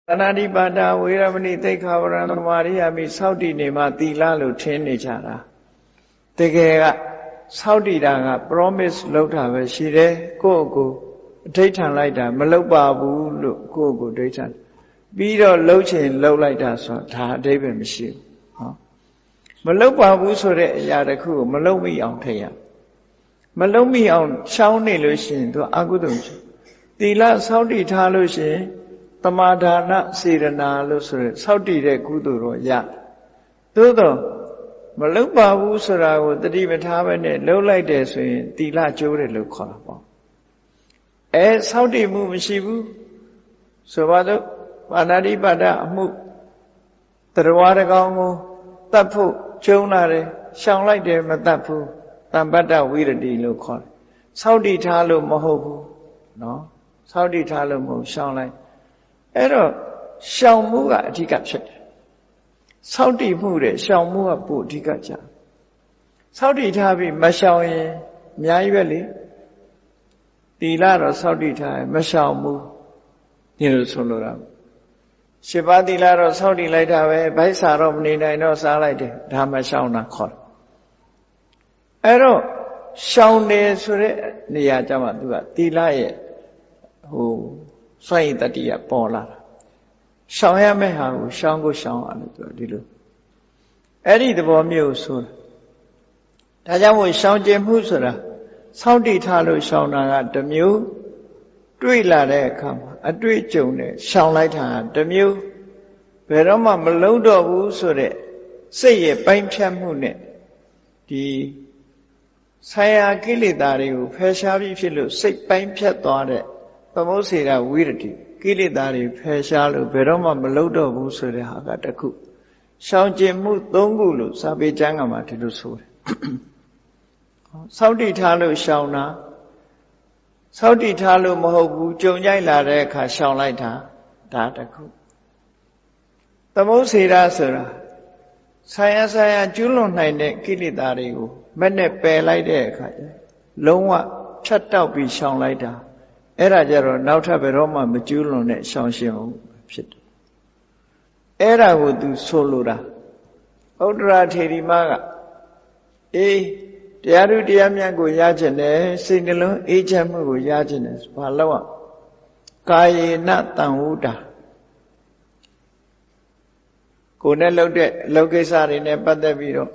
Anadipata Viramani Tekavaran Mariami Saudi Nema Tilalo Tenichara. Tegega Saudi Danga promise Lota Veshire Gogo Dayton Lighter Malobabu Gogo Dayton. Bido Lochin low lighter so Ta David Machine. Malobabu Sore Yadaku Malomi on Taya. Malomi on Shawnee Lucien to Agudum. Tila Saudi Talushin. Tamadana Sirana Lusre, Saudi de Kuduro Ya. Todo Malupa Usara with the Divet Havane, low light as Tila Jure Luka. As Saudi move Shibu, Savado, Vanadi Bada Mu, Tarawadagango, Tapu, Jonare, Shang like them at Tapu, Tambata Wiradi Luka. Saudi Talo Mohobu, no? Saudi Talo Mo, Shang like. Ero, Shamuga Tigachet. Saudi Mure, Shamua Pu Tigacha. Saudi Tabi, Mashawi, Miaveli, Dilara Saudi Tai, Mashamu, Nilusolura. Shibadi Lara Saudi Laitave, Baisaro Nina, no Salade, Damashauna Kor. Ero, Shaune Sure, Niajama, Tilaye, who. Sai Tatia Pola. Shaya Meha, Shango Shan, Dilu. Eddie the Bomio soon. Tajamu Shanjem Husara, Saudi Talo Shana, the Mew, Drilla there come, a Dri Jone, Shan Light Hand, the Mew, Veroma Melodo Usure, say a Bain Chamune, the Saya Gilidari, Peshavi Filu, sick Bain Piatore. Pamosira Wirti, Kilidari, Peshalu, Veroma Melodo Busure Hagataku. Shaujemu Dongulu, Sabi Jangama Tilusur. Saudi Talo Shauna Saudi Talo Mohobu, Jonjai Lareka, Shaulaita, Dataku. Pamosira Sura Saya Julon Nine, Kilidari, Mene Pelaide, Longwa, Chatau be Shaulaita. Era Jaro, Nauta Veroma, Majulone, Shanshin Pit. Era would do solura. Odra Terimaga. Diaru Diamiago Yajane, Sinalo, Ejamu Yajanes, Palawa. Kai Natanguda. Conello de Logesar in a Padaviro.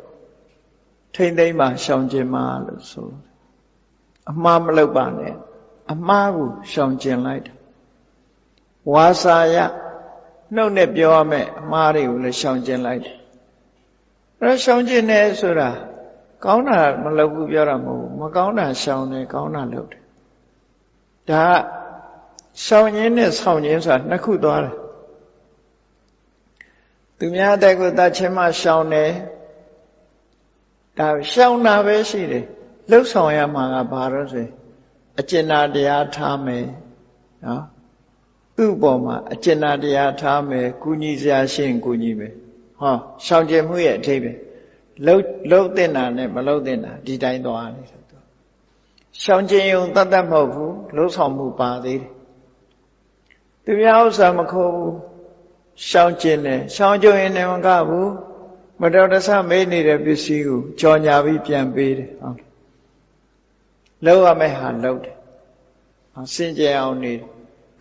Tendema, Shanjema, so. A Mamalobane. Amagu Shangjin light. Wasaya no nebiome, Mari will Shangjin light. Rashangjin Sura Kauna Malabu Yaramu, Magauna Shane, Kauna load. Da Shangjin is Hangjins at Nakudar. Dumia Dago Dachema Shane Da Shauna Veside, looks on Yamanga Barose. Achena dea tame, Uboma, Achena dea tame, Kunizia shin Kunime. Ha, Shanjemuya Tabe. Low dinner, never low dinner, did I know any? Shanjayun Tatamovu, Losamu Badi. The Yausa Mako Shanjine, Shanjo in Evangabu, Madonna Sam made it a Bisiu, John Yavi Pian Bede. Low Ameha load. Sinja only.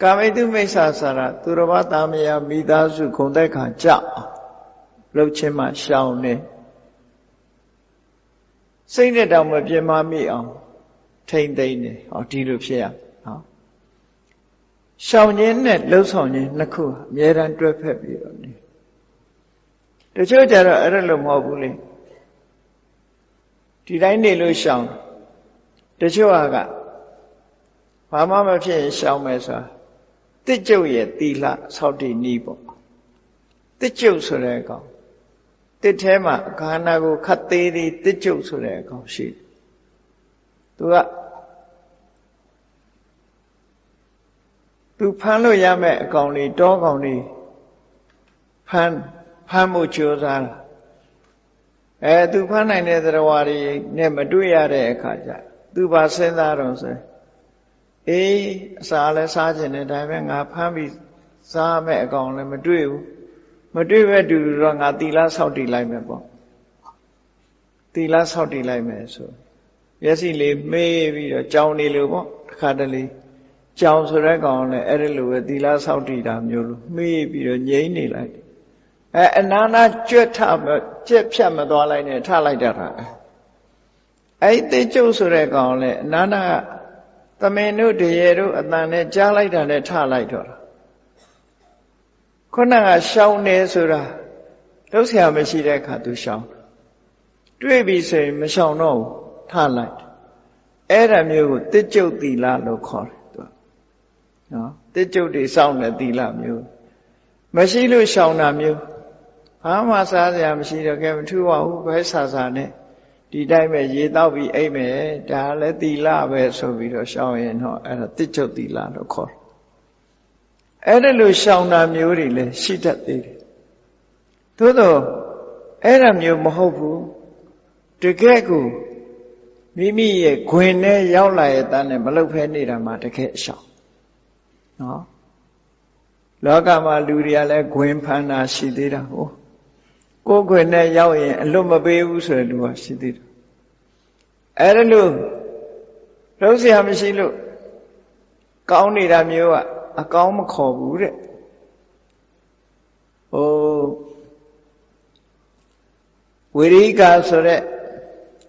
Come to Mesa Sara, Turabatamia, Midazu, Kondeka, Ja. Lochema, Shaune. Sing it down with your mammy on. Tain Dane, or Tilupia. Shaunin net, Losoni, Naku, Mieran Drep Happy. The church are a little more bully. Did I need to shout? The Chuaga Mama Pin Shao Mesa. The Joye Tila Saudi Nibo. The Joe Surego. The Tema Kanago Kateri, the Joe Surego sheet. To Palo Yame Goni, dog only Pamuchozara. To Pana Netherwari, Nemaduya de Kaja. Do Basenda Rose. Sala Sergeant and I Pambi စားမဲ့အကောင်လည်းမတွေ့ဘူးမတွေ့ပဲတူတူတော့ငါသီလဆောက်တည်လိုက်မယ်ပေါ့သီလဆောက်တည်လိုက်မယ်ဆိုမျက်စိလေးမေးပြီးတော့ကြောင်နေလို့ပေါ့တစ်ခါတလေကြောင်ဆိုတဲ့ကောင်လည်းအဲ့ဒီလိုပဲသီလဆောက်တည်တာမျိုးလို့မေးပြီးတော့ငြိမ့်နေလိုက်တယ်အနာနာကြွက်ထကြက်ဖြတ်မသွားလိုက်နဲ့ထလိုက်တတ်တာအဲ့ဒီကျုပ်ဆိုတဲ့ကောင်လည်းအနာနာသမင်တို့တရေတို့အတန်နဲ့ကြားလိုက်တာနဲ့ထလိုက်တော့ခုနကရှောင်းနေဆိုတာလှုပ်ရှားမရှိတဲ့အခါသူရှောင်းတွေ့ပြီဆိုရင်မရှောင်းတော့ဘူးထလိုက်အဲ့ဒါမျိုးကိုတစ်ကျုပ်သီလလို့ခေါ်တယ်သူနော်တစ်ကျုပ်တွေစောင့်တဲ့သီလမျိုးမရှိလို့ရှောင်းတာမျိုးဘာမှစားစရာမရှိတော့ကဲမထူပါဘူးဘဲဆာဆာနဲ့ဒီတိုင်းပဲရေတောက်ပြီးအိပ်မယ်ဒါလည်းသီလပဲဆိုပြီးတော့ရှောင်းရင်တော့အဲ့ဒါတစ်ကျုပ်သီလလို့ခေါ်တယ်အဲ့ဒါလို့ရှောင်းတာမျိုးတွေလည်းရှိတတ်သေးတယ်သို့တော့အဲ့ဒါမျိုးမဟုတ်ဘူးတကယ်ကိုမိမိရဲ့ခွင်နဲ့ရောက်လာရဲ့တန်းနဲ့မလုတ်ဖဲနေတာမှတကယ်အရှောင်းနော်လောကမှာလူတွေကလည်းခွင်ဖန်တာရှိသေးတာဟုတ်ကိုယ်ခွင်နဲ့ရောက်ရင်အလွတ်မပေးဘူးဆိုတဲ့လူကရှိသေးတယ်အဲ့ဒါလို့လုံးเสียမရှိလို့ကောင်းနေတာမျိုးကအကောင်းမခေါ်ဘူးတဲ့ဟိုဝိရိကဆိုတဲ့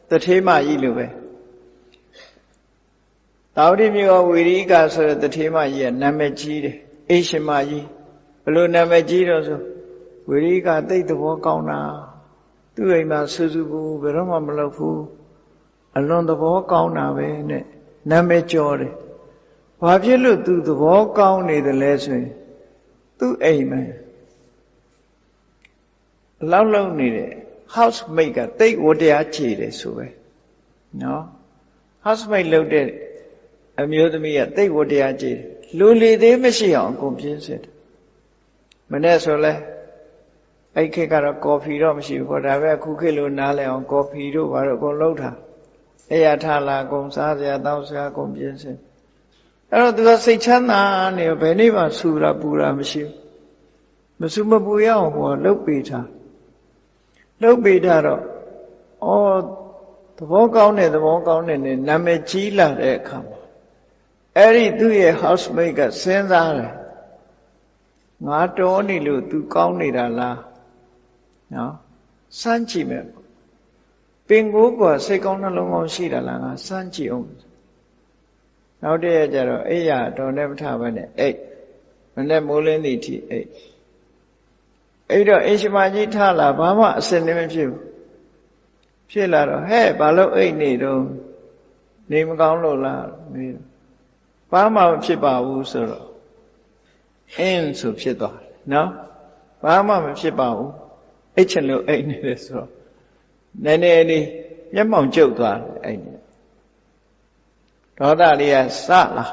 တထေးမကြီးလိုပဲတာဝတိမြို့ဝိရိကဆိုတဲ့တထေးမကြီးကနာမည်ကြီးတယ်အိရှင်မကြီးဘယ်လိုနာမည်ကြီးတော့ဆိုဝိရိကသိတဲ့ဘောကောင်းတာသူ့အိမ်မှာဆူဆူဘူးဘယ်တော့မှမလုပ်ဘူးအလွန်သဘောကောင်းတာပဲနဲ့နာမည်ကျော်တယ်ဘာဖြစ်လို့သူသဘောကောင်းနေတယ်လဲဆိုရင်သူ့အိမ်မှာအလောက်လုံးနေတဲ့ housemate ကတိတ်ဝတရားခြေတယ်ဆိုပဲနော် housemate လုပ်တဲ့အမျိုးသမီးကတိတ်ဝတရားခြေတယ်လူလေသေးမရှိအောင်အကုန်ပြင်းစစ်တယ်မနေ့ဆိုလဲအဲ့ခေတ်ကတော့ကော်ဖီတော့မရှိဘူးခေါ်ဒါပဲအခုခေတ်လိုနားလဲအောင်ကော်ဖီတို့ဘာလို့အကုန်လှုပ်တာအဲ့ရထားလာအကုန်စားစရာတောက်စရာအကုန်ပြင်းစစ်အဲ့တော့သူကစိတ်ချမ်းသာနေဘယ်နေ့မှဆူတာပူတာမရှိဘူးမဆူမပူရအောင်ဟောလှုပ်ပေးထားလှုပ်ပေးထားတော့သဘောကောင်းတဲ့နဲ့နာမည်ကြီးလာတဲ့အခါမှာအဲ့ဒီသူ့ရဲ့ housemate ကစဉ်းစားတယ်ငါတော်နေလို့ तू ကောင်းနေတာလားနော်စမ်းကြည့်မယ်ပင်ကိုယ်ကစိတ်ကောင်းနှလုံးကောင်းရှိတာလားငါစမ်းကြည့်အောင်နောက်တည့်ရကျတော့အိယာတော်နဲ့မထဘဲနဲ့အိတ်မနဲ့မိုးလင်းသည့်ထိအိတ်အဲ့တော့အိရှင်မကြီးထလာဘာမှအစင်နေမဖြစ်ဘူးဖြစ်လာတော့ဟဲ့ဘာလို့အိတ်နေတော့နေမကောင်းလို့လားမေးဘာမှမဖြစ်ပါဘူးဆိုတော့ဆိုဖြစ်သွားတယ်နော်ဘာမှမဖြစ်ပါဘူးအိတ်ချင်လို့အိတ်နေတယ်ဆိုတော့နည်းနည်းလေးမျက်မှောင်ကျုပ်သွားတယ်အဲ့ဒီဒေါသလေးကစလာ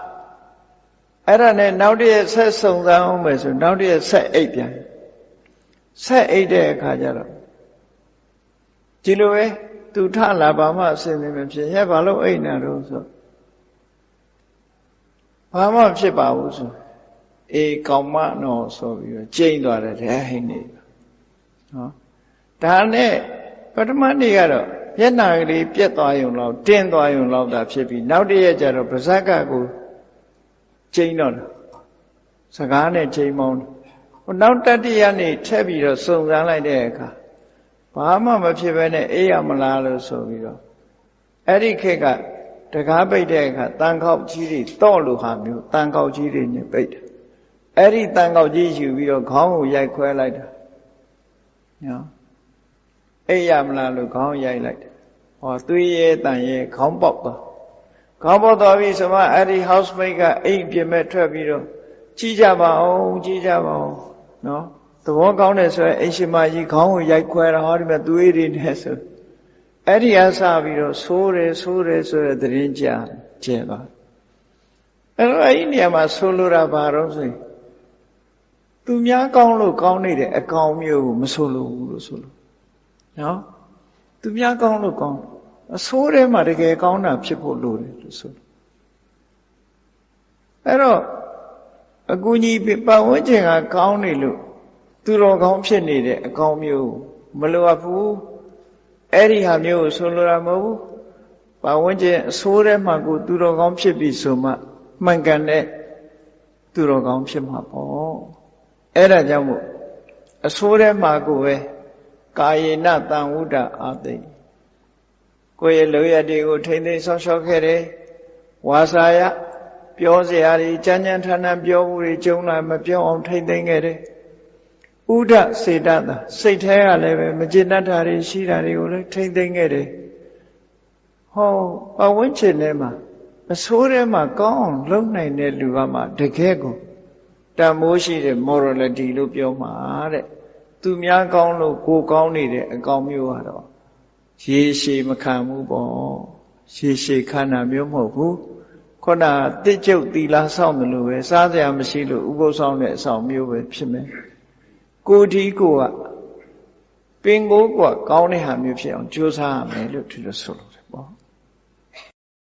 အဲ့ဒါနဲ့နောက်တည့်ဆက်စုံစမ်းအောင်မယ်ဆိုနောက်တည့်ဆက်အိတ်ပြန်ဆက်အိတ်တဲ့အခါကျတော့ဒီလိုပဲသူထလာဘာမှအစင်မဖြစ်ရဲ့ဘာလို့အိတ်နေတော့ဆိုဘာမှဖြစ်ပါဘူးဆိုအေးကောင်းမနော်ဆိုပြီးတော့ကျိန်းသွားတယ်တဲ့ဟိနေနော်ဒါနဲ့ပထမနေ့ကတော့မျက်နှာကလေးပြက်သွားရုံလောက်တင်းသွားရုံလောက်သာဖြစ်ပြီးနောက်တည့်ရက်ကျတော့ပါဇက်ကကိုကျိန်းတော့စကားနဲ့ကျိန်းမောင်းနောက်တတိယနေ့ထပ်ပြီးတော့စုံစမ်းလိုက်တဲ့အခါဘာမှမဖြစ်ဘဲနဲ့အေးရမလားလို့ဆိုပြီးတော့အဲ့ဒီခေတ်ကတကားပိတ်တဲ့အခါတန်ခေါက်ကြီးတွေတော့လို့ဟာမျိုးတန်ခေါက်ကြီးတွေနဲ့ပိတ်တယ်အဲ့ဒီတန်ခေါက်ကြီးယူပြီးတော့ခေါင်းကိုရိုက်ခွဲလိုက်တာနော်အေးရမလားလို့ခေါင်းရိုက်လိုက်တယ်ဟောသွေးရဲတန်ရဲခေါင်းပေါက်သွားခေါင်းပေါက်သွားပြီဆိုမှအဲ့ဒီ housemate ကအိမ်ပြင်မဲ့ထွက်ပြီးတော့ကြည့်ကြပါအောင်နော်သဘောကောင်းတယ်ဆိုရင်အိမ်ရှင်မကြီးခေါင်းကိုရိုက်ခွဲတာဟောဒီမဲ့သွေးတွေနဲ့ဆိုအဲ့ဒီအစားပြီးတော့ဆိုးတယ်ဆိုတဲ့သတင်းကြားကျဲသွားအဲ့တော့အဲ့ဒီနေရာမှာဆိုလိုတာဘာတော့ဆိုရင်သူများကောင်းလို့ကောင်းနေတဲ့အကောင်မျိုးကိုမဆိုလိုဘူးလို့ဆိုလို့နော်သူများကောင်းလို့ကောင်းအဆိုးထဲမှာတကယ်ကောင်းတာဖြစ်ဖို့လိုတယ်လို့ဆိုလို့အဲ့တော့ အကူကြီးပတ်ဝန်းကျင်ကကောင်းနေလို့သူတော်ကောင်းဖြစ်နေတဲ့အကောင်းမျိုးမလိုအပ်ဘူးအဲ့ဒီဟာမျိုးကိုဆိုလိုတာမဟုတ်ဘူးပတ်ဝန်းကျင်အဆိုးထဲမှာကိုသူတော်ကောင်းဖြစ်ပြီဆိုမှမှန်ကန်တဲ့သူတော်ကောင်းဖြစ်မှာပေါ့အဲ့ဒါကြောင့်မို့အဆိုးထဲမှာကိုပဲကာယေနတံဝုဒ္ဒအာသိကိုယ့်ရဲ့လောရတွေကိုထိမ့်သိမ်းဆောက်ရှောက်ခဲ့တယ်ဝါစာယပြောစရာတွေကြမ်းကြမ်းထန်ထန်ပြောမှုတွေကြုံလာမပြောအောင်ထိမ့်သိမ်းခဲ့တယ်ဥဒ္ဒစေတသာစိတ်ထဲကလည်းပဲမကျေနပ်တာတွေရှိတာတွေကိုလည်းထိမ့်သိမ်းခဲ့တယ်ဟောပတ်ဝန်းကျင်ထဲမှာအဆိုးထဲမှာကောင်းအောင်လုပ်နိုင်တဲ့လူကမှတကယ်ကိုတန်မိုးရှိတဲ့ morality လို့ပြောမှာတဲ့သူများကောင်းလို့ကိုကောင်းနေတဲ့အကောင်မျိုးကတော့ရေရှည်မခံဘူးပေါ့ရေရှည်ခံတာမျိုးမဟုတ်ဘူးခုနတစ်ကျုပ်သီလဆောင်တယ်လို့ပဲစားစရာမရှိလို့ဥပုသ်ဆောင်တဲ့အဆောင်မျိုးပဲဖြစ်မယ်ကိုဒီကိုကပင်ကိုကကောင်းတဲ့ဟာမျိုးဖြစ်အောင်ကြိုးစားရမယ်လို့ဒီလိုဆိုလို့တယ်ပေါ့